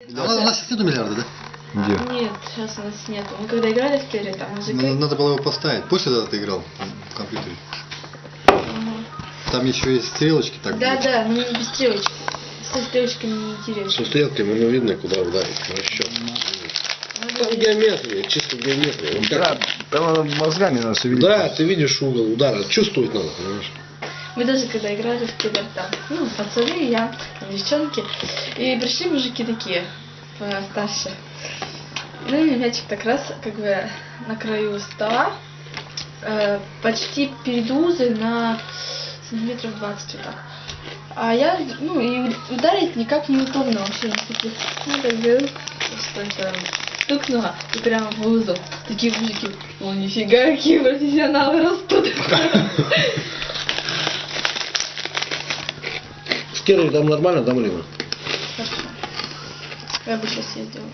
Да, у нас сейчас нету миллиарда, да? Где? Нет, сейчас у нас нету. Мы когда играли в Терри, там музыка. Надо было его поставить. Помнишь, когда ты играл в компьютере? Там еще есть стрелочки. Так Да, будет. да, но не без стрелочки. Со стрелочками не интересно. Со стрелками, ну видно, куда ударить. Расчет. Там геометрия, чисто геометрия. Вот Да, там надо мозгами надо шевелить. Да, ты видишь угол удара, чувствовать надо, понимаешь? Мы даже когда играли в Терри, там, ну, пацаны, я, девчонки, и пришли мужики такие, постарше. Ну и мячик так раз, как бы, на краю стола, почти перед узой на сантиметров 20 вот так. А я, ну, и ударить никак неудобно вообще. Ну, так говорю, что стукнула, и прямо в узел. Такие мужики, о, нифига, какие профессионалы растут. С Керой там нормально, там Рина? Хорошо. Я бы сейчас съездила.